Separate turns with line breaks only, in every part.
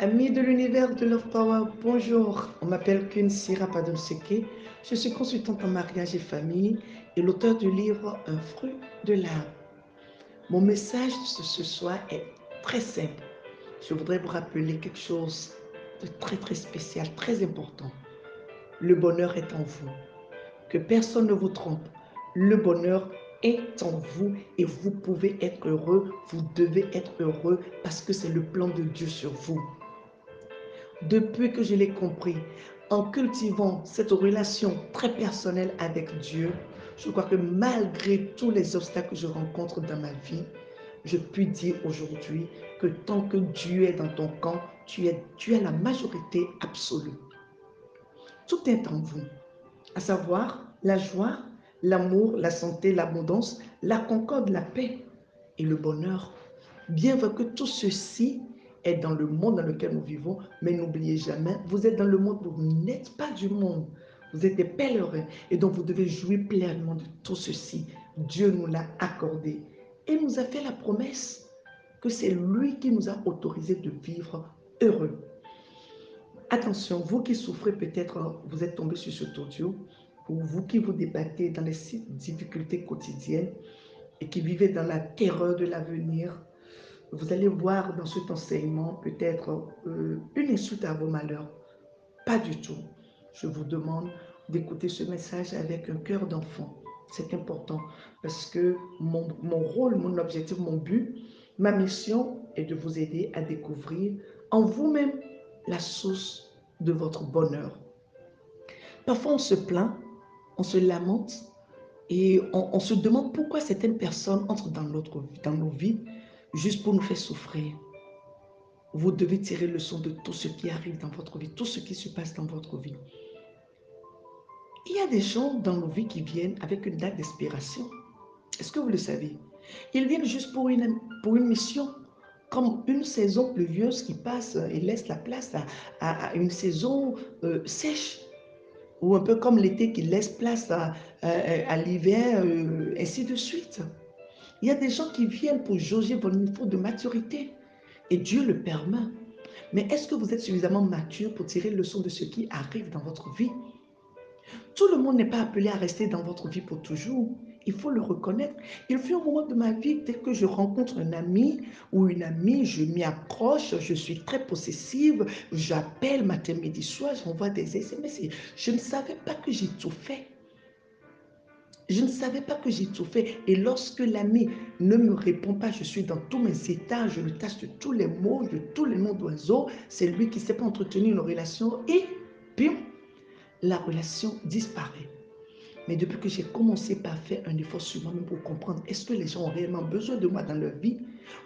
Amis de l'univers de Love Power, bonjour. On m'appelle Kunsi Rapadonseke. Je suis consultante en mariage et famille et l'auteur du livre Un fruit de l'âme. Mon message de ce soir est très simple. Je voudrais vous rappeler quelque chose de très spécial, très important. Le bonheur est en vous. Que personne ne vous trompe. Le bonheur est en vous et vous pouvez être heureux, vous devez être heureux parce que c'est le plan de Dieu sur vous. Depuis que je l'ai compris, en cultivant cette relation très personnelle avec Dieu, je crois que malgré tous les obstacles que je rencontre dans ma vie, je puis dire aujourd'hui que tant que Dieu est dans ton camp, tu as la majorité absolue. Tout est en vous, à savoir la joie, l'amour, la santé, l'abondance, la concorde, la paix et le bonheur. Bien vrai que tout ceci est dans le monde dans lequel nous vivons, mais n'oubliez jamais, vous êtes dans le monde, vous n'êtes pas du monde. Vous êtes des pèlerins et donc vous devez jouir pleinement de tout ceci. Dieu nous l'a accordé et nous a fait la promesse que c'est lui qui nous a autorisé de vivre heureux. Attention, vous qui souffrez peut-être, vous êtes tombé sur cet audio, ou vous qui vous débattez dans les difficultés quotidiennes et qui vivez dans la terreur de l'avenir, vous allez voir dans cet enseignement peut-être une insulte à vos malheurs. Pas du tout. Je vous demande d'écouter ce message avec un cœur d'enfant. C'est important parce que mon rôle, mon objectif, mon but, ma mission est de vous aider à découvrir en vous-même la source de votre bonheur. Parfois, on se plaint, on se lamente et on se demande pourquoi certaines personnes entrent dans nos vies juste pour nous faire souffrir. Vous devez tirer leçon de tout ce qui arrive dans votre vie, tout ce qui se passe dans votre vie. Il y a des gens dans nos vies qui viennent avec une date d'expiration. Est-ce que vous le savez? Ils viennent juste pour une mission, comme une saison pluvieuse qui passe et laisse la place à une saison sèche, ou un peu comme l'été qui laisse place à l'hiver, ainsi de suite. Il y a des gens qui viennent pour jauger votre niveau de maturité. Et Dieu le permet. Mais est-ce que vous êtes suffisamment mature pour tirer leçon de ce qui arrive dans votre vie? Tout le monde n'est pas appelé à rester dans votre vie pour toujours. Il faut le reconnaître. Il fut un moment de ma vie, dès que je rencontre un ami ou une amie, je m'y accroche, je suis très possessive, j'appelle matin, midi, soir, j'envoie des SMS. Je ne savais pas que j'ai tout fait. Je ne savais pas que j'ai tout fait. Et lorsque l'ami ne me répond pas, je suis dans tous mes états, je le tâche de tous les mots, de tous les noms d'oiseaux. C'est lui qui ne sait pas entretenir une relation et puis la relation disparaît. Mais depuis que j'ai commencé par faire un effort sur moi-même pour comprendre, est-ce que les gens ont réellement besoin de moi dans leur vie?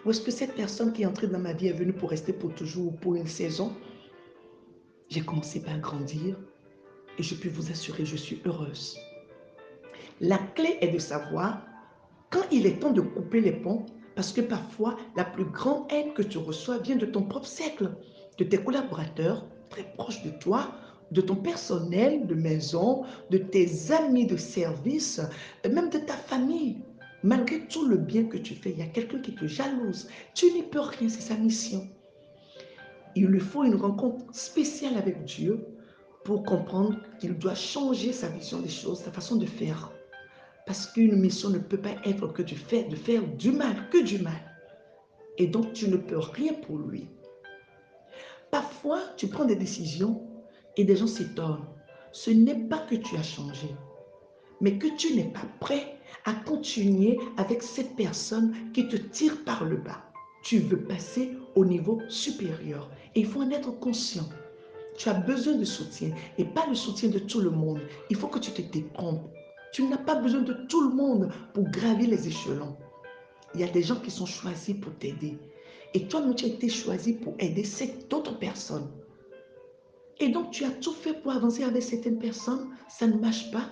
Ou est-ce que cette personne qui est entrée dans ma vie est venue pour rester pour toujours ou pour une saison? J'ai commencé par grandir et je peux vous assurer, je suis heureuse. La clé est de savoir quand il est temps de couper les ponts, parce que parfois, la plus grande aide que tu reçois vient de ton propre cercle, de tes collaborateurs très proches de toi, de ton personnel de maison, de tes amis de service, même de ta famille. Malgré tout le bien que tu fais, il y a quelqu'un qui te jalouse. Tu n'y peux rien, c'est sa mission. Il lui faut une rencontre spéciale avec Dieu pour comprendre qu'il doit changer sa vision des choses, sa façon de faire. Parce qu'une mission ne peut pas être que de faire du mal, que du mal. Et donc, tu ne peux rien pour lui. Parfois, tu prends des décisions et des gens s'étonnent. Ce n'est pas que tu as changé, mais que tu n'es pas prêt à continuer avec cette personne qui te tire par le bas. Tu veux passer au niveau supérieur. Et il faut en être conscient. Tu as besoin de soutien et pas le soutien de tout le monde. Il faut que tu te détrompes. Tu n'as pas besoin de tout le monde pour gravir les échelons. Il y a des gens qui sont choisis pour t'aider. Et toi-même, tu as été choisi pour aider cette autre personne. Et donc, tu as tout fait pour avancer avec certaines personnes. Ça ne marche pas.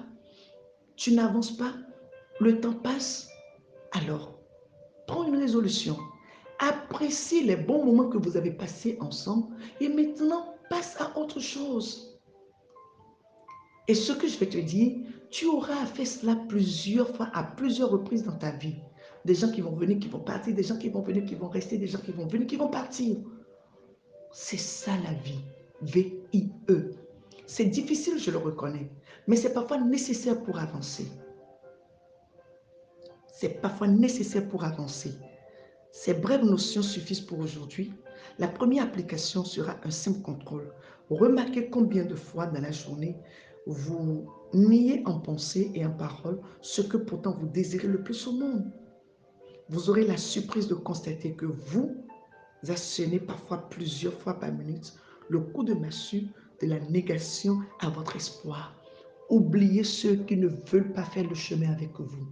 Tu n'avances pas. Le temps passe. Alors, prends une résolution. Apprécie les bons moments que vous avez passés ensemble. Et maintenant, passe à autre chose. Et ce que je vais te dire, tu auras fait cela plusieurs fois, à plusieurs reprises dans ta vie. Des gens qui vont venir, qui vont partir, des gens qui vont venir, qui vont rester, des gens qui vont venir, qui vont partir. C'est ça la vie. V-I-E. C'est difficile, je le reconnais, mais c'est parfois nécessaire pour avancer. C'est parfois nécessaire pour avancer. Ces brèves notions suffisent pour aujourd'hui. La première application sera un simple contrôle. Remarquez combien de fois dans la journée vous niez en pensée et en parole ce que pourtant vous désirez le plus au monde. Vous aurez la surprise de constater que vous actionnez parfois plusieurs fois par minute le coup de massue de la négation à votre espoir. Oubliez ceux qui ne veulent pas faire le chemin avec vous.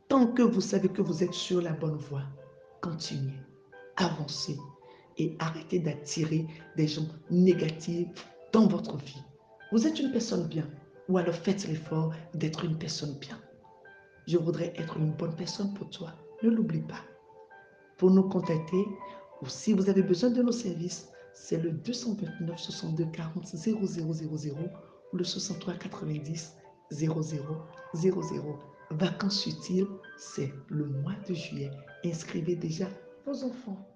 Tant que vous savez que vous êtes sur la bonne voie, continuez, avancez et arrêtez d'attirer des gens négatifs dans votre vie. Vous êtes une personne bien, ou alors faites l'effort d'être une personne bien. Je voudrais être une bonne personne pour toi. Ne l'oublie pas. Pour nous contacter, ou si vous avez besoin de nos services, c'est le 229 62 40 0000 ou le 63 90 00 00. Vacances utiles, c'est le mois de juillet. Inscrivez déjà vos enfants.